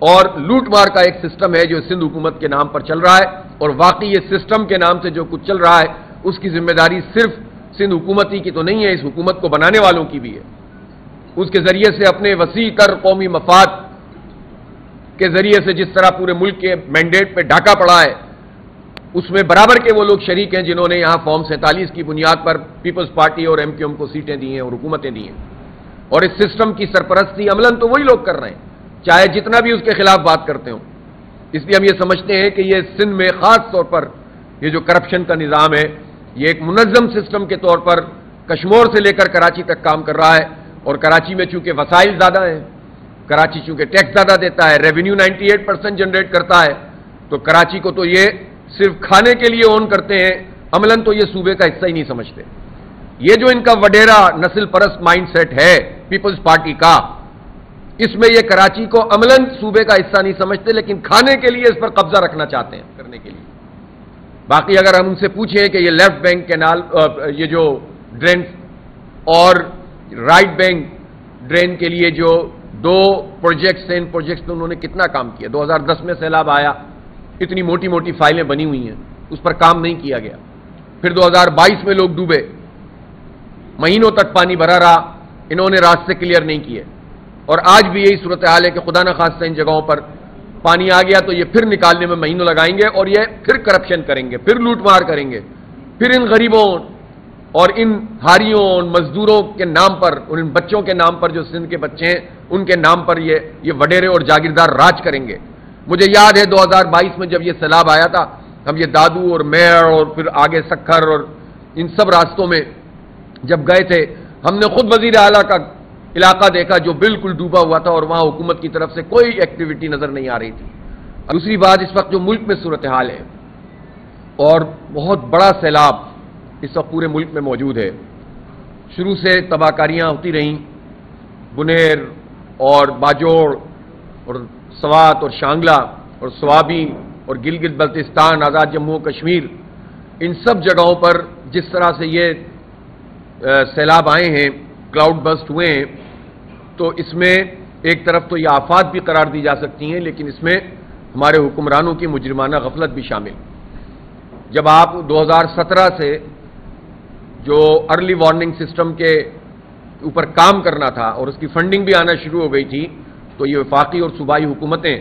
اور لوٹ مار کا ایک سسٹم ہے جو سندھ حکومت کے نام پر چل رہا ہے، اور واقعی یہ سسٹم کے نام سے جو کچھ چل رہا ہے اس کی ذمہ داری صرف سندھ حکومت ہی کی تو نہیں ہے، اس حکومت کو بنانے والوں کی بھی ہے۔ اس کے ذریعے سے اپنے وسیع تر قومی مفاد کے ذریعے سے جس طرح پورے ملک کے مینڈیٹ پہ ڈھاکہ پڑا ہے، اس میں برابر کے وہ لوگ شریک ہیں جنہوں نے یہاں فارم 47 کی بنیاد پر پیپلز پارٹی اور ایم کیو ایم کو سیٹیں دی ہیں اور حکومتیں دی ہیں، اور اس سسٹم کی سرپرستی عملاً تو وہی لوگ کر رہے ہیں، چاہے جتنا بھی اس کے خلاف بات کرتے ہوں۔ اس لیے ہم یہ سمجھتے ہیں کہ یہ سندھ میں خاص طور پر یہ جو کرپشن کا نظام ہے، یہ ایک منظم سسٹم کے طور پر کشمور سے لے کر کراچی تک کام کر رہا ہے، اور کراچی میں چونکہ وسائل زیادہ ہیں، کراچی چونکہ ٹیکس زیادہ دیتا ہے، ریونیو 98% جنریٹ کرتا ہے، تو کراچی کو تو یہ صرف کھانے کے لیے اون کرتے ہیں، عملاً تو یہ صوبے کا حصہ ہی نہیں سمجھتے۔ یہ جو ان کا وڈیرا نسل پرست مائنڈ سیٹ ہے پیپلز پارٹی کا، اس میں یہ کراچی کو عملاً صوبے کا حصہ نہیں سمجھتے، لیکن کھانے کے لیے اس پر قبضہ رکھنا چاہتے ہیں کرنے کے لیے۔ باقی اگر ہم ان سے پوچھیں کہ یہ لیفٹ بینک کینال، یہ جو ڈرین اور رائٹ بینک ڈرین کے لیے جو 2 پروجیکٹس ہیں، ان پروجیکٹس میں انہوں نے کتنا کام کیا؟ 2010 میں سیلاب آیا، اتنی موٹی موٹی فائلیں بنی ہوئی ہیں، اس پر کام نہیں کیا گیا۔ پھر 2022 میں لوگ ڈوبے، مہینوں تک پانی بھرا رہا، انہوں نے راستے کلیئر نہیں کیے، اور آج بھی یہی صورتحال ہے کہ خدا نہ خواستہ ان جگہوں پر پانی آ گیا تو یہ پھر نکالنے میں مہینوں لگائیں گے، اور یہ پھر کرپشن کریں گے، پھر لوٹ مار کریں گے، پھر ان غریبوں اور ان ہاریوں اور مزدوروں کے نام پر، اور ان بچوں کے نام پر جو سندھ کے بچے ہیں ان کے نام پر یہ وڈیرے اور جاگیردار راج کریں گے۔ مجھے یاد ہے 2022 میں جب یہ سیلاب آیا تھا، ہم یہ دادو اور میر اور پھر آگے سکھر اور ان سب راستوں میں جب گئے تھے، ہم نے خود وزیر اعلیٰ کا علاقہ دیکھا جو بالکل ڈوبا ہوا تھا، اور وہاں حکومت کی طرف سے کوئی ایکٹیویٹی نظر نہیں آ رہی تھی۔ دوسری بات، اس وقت جو ملک میں صورتحال ہے اور بہت بڑا سیلاب اس وقت پورے ملک میں موجود ہے، شروع سے تباہ کاریاں ہوتی رہیں، بنیر اور باجوڑ اور سوات اور شانگلہ اور سوابی اور گلگت بلتستان، آزاد جموں و کشمیر، ان سب جگہوں پر جس طرح سے یہ سیلاب آئے ہیں، کلاؤڈ بسٹ ہوئے ہیں، تو اس میں ایک طرف تو یہ آفات بھی قرار دی جا سکتی ہیں، لیکن اس میں ہمارے حکمرانوں کی مجرمانہ غفلت بھی شامل۔ جب آپ 2017 سے جو ارلی وارننگ سسٹم کے اوپر کام کرنا تھا اور اس کی فنڈنگ بھی آنا شروع ہو گئی تھی، تو یہ وفاقی اور صوبائی حکومتیں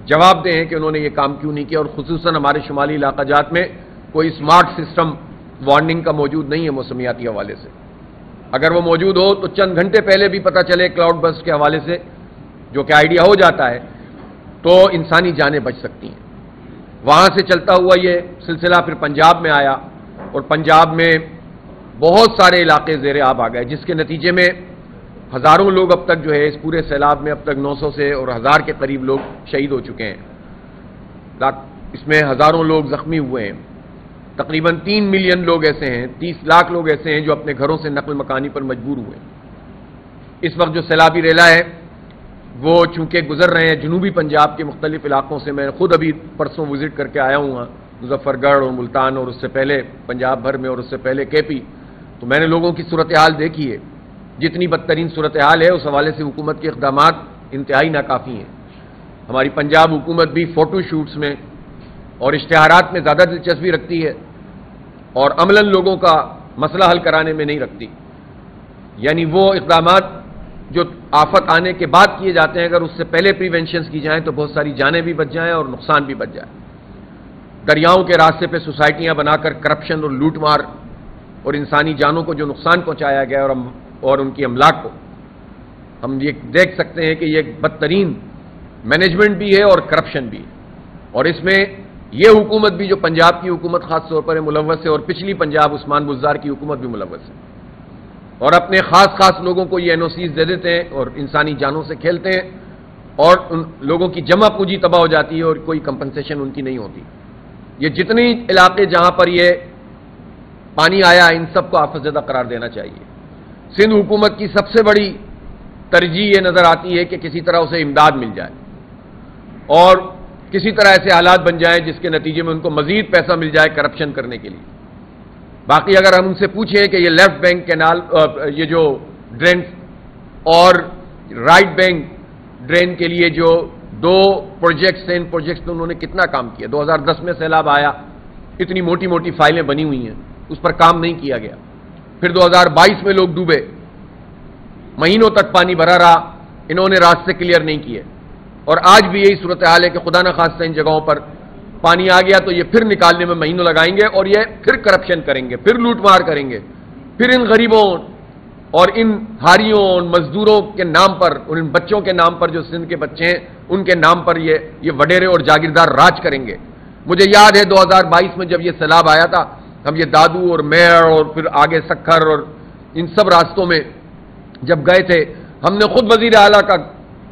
جواب دیں ہیں کہ انہوں نے یہ کام کیوں نہیں کیا، اور خصوصاً ہمارے شمالی علاقہ جات میں کوئی اسمارٹ سسٹم وارننگ کا موجود نہیں ہے موسمیاتی حوالے سے۔ اگر وہ موجود ہو تو چند گھنٹے پہلے بھی پتہ چلے کلاؤڈ بسٹ کے حوالے سے، جو کہ آئیڈیا ہو جاتا ہے، تو انسانی جانیں بچ سکتی ہیں۔ وہاں سے چلتا ہوا یہ سلسلہ پھر پنجاب میں آیا، اور پنجاب میں بہت سارے علاقے زیر آب آ گئے، جس کے نتیجے میں ہزاروں لوگ اب تک جو ہے اس پورے سیلاب میں اب تک 900 سے اور 1000 کے قریب لوگ شہید ہو چکے ہیں، اس میں ہزاروں لوگ زخمی ہوئے ہیں، تقریباً 3 ملین لوگ ایسے ہیں، 30 لاکھ لوگ ایسے ہیں جو اپنے گھروں سے نقل مکانی پر مجبور ہوئے ہیں۔ اس وقت جو سیلابی ریلا ہے وہ چونکہ گزر رہے ہیں جنوبی پنجاب کے مختلف علاقوں سے، میں خود ابھی پرسوں وزٹ کر کے آیا ہوں وہاں، مظفر گڑھ اور ملتان، اور اس سے پہلے پنجاب بھر میں، اور اس سے پہلے کے پی، تو میں نے لوگوں کی صورتحال دیکھی ہے۔ جتنی بدترین صورتحال ہے اس حوالے سے حکومت کے اقدامات انتہائی ناکافی ہیں۔ ہماری پنجاب حکومت بھی فوٹو شوٹس میں اور اشتہارات میں زیادہ دلچسپی رکھتی ہے، اور عملاً لوگوں کا مسئلہ حل کرانے میں نہیں رکھتی۔ یعنی وہ اقدامات جو آفت آنے کے بعد کیے جاتے ہیں، اگر اس سے پہلے پریونشنز کی جائیں تو بہت ساری جانیں بھی بچ جائیں اور نقصان بھی بچ جائے۔ دریاؤں کے راستے پہ سوسائٹیاں بنا کر کرپشن اور لوٹ مار اور انسانی جانوں کو جو نقصان پہنچایا گیا اور ان کی املاک کو، ہم یہ دیکھ سکتے ہیں کہ یہ ایک بدترین مینجمنٹ بھی ہے اور کرپشن بھی ہے، اور اس میں یہ حکومت بھی جو پنجاب کی حکومت خاص طور پر ملوث ہے، اور پچھلی پنجاب عثمان بزدار کی حکومت بھی ملوث ہے، اور اپنے خاص لوگوں کو یہ NOCs دے دیتے ہیں اور انسانی جانوں سے کھیلتے ہیں، اور ان لوگوں کی جمع پونجی تباہ ہو جاتی ہے اور کوئی کمپنسیشن ان کی نہیں ہوتی۔ یہ جتنی علاقے جہاں پر یہ پانی آیا ان سب کو آفت زدہ قرار دینا چاہیے۔ سندھ حکومت کی سب سے بڑی ترجیح یہ نظر آتی ہے کہ کسی طرح اسے امداد مل جائے، اور کسی طرح ایسے حالات بن جائیں جس کے نتیجے میں ان کو مزید پیسہ مل جائے کرپشن کرنے کے لیے۔ باقی اگر ہم ان سے پوچھیں کہ یہ لیفٹ بینک کینال، یہ جو ڈرین اور رائٹ بینک ڈرین کے لیے جو دو پروجیکٹس ہیں، ان پروجیکٹس میں انہوں نے کتنا کام کیا؟ 2010 میں سیلاب آیا، اتنی موٹی موٹی فائلیں بنی ہوئی ہیں، اس پر کام نہیں کیا گیا۔ پھر 2022 میں لوگ ڈوبے، مہینوں تک پانی بھرا رہا، انہوں نے راستے کلیئر نہیں کیے، اور آج بھی یہی صورتحال ہے کہ خدا نخواستہ ان جگہوں پر پانی آ گیا تو یہ پھر نکالنے میں مہینوں لگائیں گے، اور یہ پھر کرپشن کریں گے، پھر لوٹ مار کریں گے، پھر ان غریبوں اور ان ہاریوں اور مزدوروں کے نام پر، ان بچوں کے نام پر جو سندھ کے بچے ہیں ان کے نام پر یہ وڈیرے اور جاگیردار راج کریں گے۔ مجھے یاد ہے 2022 میں جب یہ سیلاب آیا تھا، ہم یہ دادو اور میر اور پھر آگے سکھر اور ان سب راستوں میں جب گئے تھے، ہم نے خود وزیر اعلیٰ کا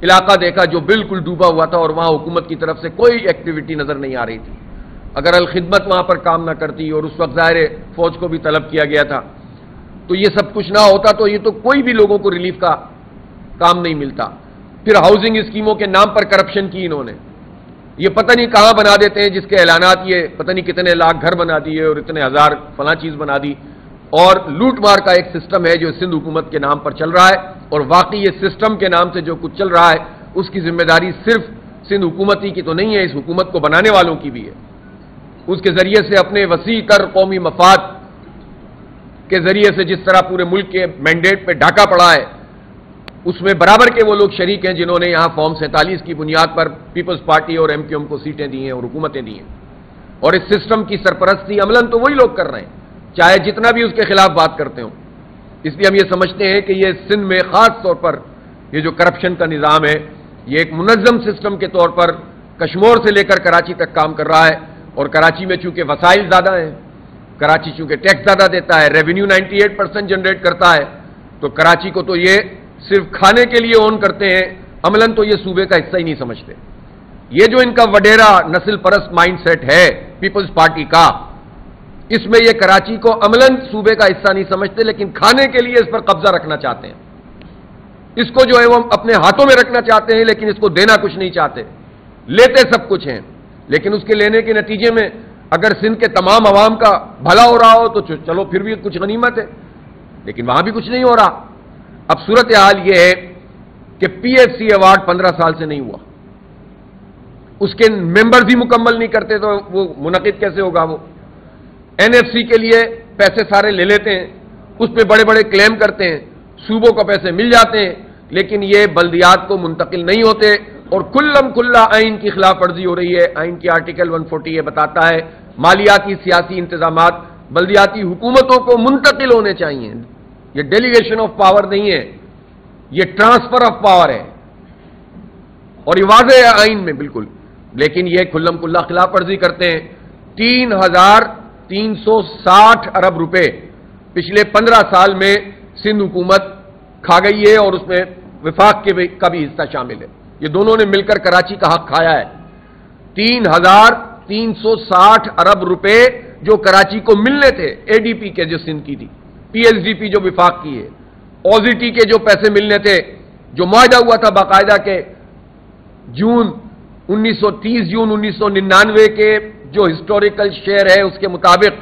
علاقہ دیکھا جو بالکل ڈوبا ہوا تھا، اور وہاں حکومت کی طرف سے کوئی ایکٹیویٹی نظر نہیں آ رہی تھی۔ اگر الخدمت وہاں پر کام نہ کرتی، اور اس وقت ظاہر فوج کو بھی طلب کیا گیا تھا، تو یہ سب کچھ نہ ہوتا تو یہ تو کوئی بھی لوگوں کو ریلیف کا کام نہیں ملتا۔ پھر ہاؤسنگ اسکیموں کے نام پر کرپشن کی انہوں نے، یہ پتہ نہیں کہاں بنا دیتے ہیں، جس کے اعلانات یہ پتہ نہیں کتنے لاکھ گھر بنا دیے اور اتنے ہزار فلاں چیز بنا دی، اور لوٹ مار کا ایک سسٹم ہے جو سندھ حکومت کے نام پر چل رہا ہے، اور واقعی یہ سسٹم کے نام سے جو کچھ چل رہا ہے اس کی ذمہ داری صرف سندھ حکومت ہی کی تو نہیں ہے، اس حکومت کو بنانے والوں کی بھی ہے۔ اس کے ذریعے سے اپنے وسیع تر قومی مفاد کے ذریعے سے جس طرح پورے ملک کے مینڈیٹ پہ ڈاکہ پڑا ہے، اس میں برابر کے وہ لوگ شریک ہیں جنہوں نے یہاں فارم 47 کی بنیاد پر پیپلز پارٹی اور ایم کیو ایم کو سیٹیں دی ہیں اور حکومتیں دی ہیں، اور اس سسٹم کی سرپرستی عملاً تو وہی لوگ کر رہے ہیں، چاہے جتنا بھی اس کے خلاف بات کرتے ہوں۔ اس لیے ہم یہ سمجھتے ہیں کہ یہ سندھ میں خاص طور پر یہ جو کرپشن کا نظام ہے، یہ ایک منظم سسٹم کے طور پر کشمور سے لے کر کراچی تک کام کر رہا ہے، اور کراچی میں چونکہ وسائل زیادہ ہیں، کراچی چونکہ ٹیکس زیادہ دیتا ہے، ریونیو 98% جنریٹ کرتا ہے، تو کراچی کو تو یہ صرف کھانے کے لیے اون کرتے ہیں، عملاً تو یہ صوبے کا حصہ ہی نہیں سمجھتے۔ یہ جو ان کا وڈیرا نسل پرست مائنڈ سیٹ ہے پیپلز پارٹی کا، اس میں یہ کراچی کو عملاً صوبے کا حصہ نہیں سمجھتے، لیکن کھانے کے لیے اس پر قبضہ رکھنا چاہتے ہیں، اس کو جو ہے وہ اپنے ہاتھوں میں رکھنا چاہتے ہیں، لیکن اس کو دینا کچھ نہیں چاہتے، لیتے سب کچھ ہیں، لیکن اس کے لینے کے نتیجے میں اگر سندھ کے تمام عوام کا بھلا ہو رہا ہو تو چلو پھر بھی کچھ غنیمت ہے، لیکن وہاں بھی کچھ نہیں ہو رہا۔ اب صورتحال یہ ہے کہ پی ایف سی ایوارڈ 15 سال سے نہیں ہوا، اس کے ممبرز ہی مکمل نہیں کرتے تو وہ منعقد کیسے ہوگا؟ وہ این ایف سی کے لیے پیسے سارے لے لیتے ہیں، اس پہ بڑے بڑے کلیم کرتے ہیں، صوبوں کو پیسے مل جاتے ہیں، لیکن یہ بلدیات کو منتقل نہیں ہوتے، اور کھلا آئین کی خلاف ورزی ہو رہی ہے۔ آئین کی آرٹیکل 140 یہ بتاتا ہے مالیاتی سیاسی انتظامات بلدیاتی حکومتوں کو منتقل ہونے چاہیے، یہ ڈیلیگیشن آف پاور نہیں ہے، یہ ٹرانسفر آف پاور ہے، اور یہ واضح ہے آئین میں بالکل، لیکن یہ کھلا خلاف ورزی کرتے ہیں۔ 3,360 ارب روپے پچھلے 15 سال میں سندھ حکومت کھا گئی ہے، اور اس میں وفاق کا بھی حصہ شامل ہے، یہ دونوں نے مل کر کراچی کا حق کھایا ہے۔ 3,360 ارب روپے جو کراچی کو ملنے تھے، اے ڈی پی کے جو سندھ کی تھی، پی ایس ڈی پی جو وفاق کی ہے، اوزیٹی کے جو پیسے ملنے تھے، جو معاہدہ ہوا تھا باقاعدہ کے جون 1999 کے جو ہسٹوریکل شیئر ہے اس کے مطابق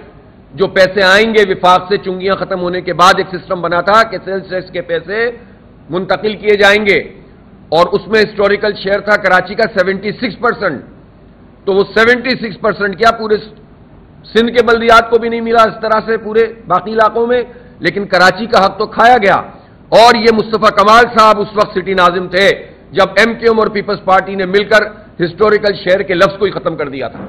جو پیسے آئیں گے وفاق سے چنگیاں ختم ہونے کے بعد، ایک سسٹم بنا تھا کہ سیلز ٹیکس کے پیسے منتقل کیے جائیں گے، اور اس میں ہسٹوریکل شیئر تھا کراچی کا 76%، تو وہ 76% کیا پورے سندھ کے بلدیات کو بھی نہیں ملا اس طرح سے پورے باقی علاقوں میں، لیکن کراچی کا حق تو کھایا گیا۔ اور یہ مصطفیٰ کمال صاحب اس وقت سٹی ناظم تھے جب ایم کیو ایم اور پیپلز پارٹی نے مل کر ہسٹوریکل شیئر کے لفظ کو ہی ختم کر دیا تھا۔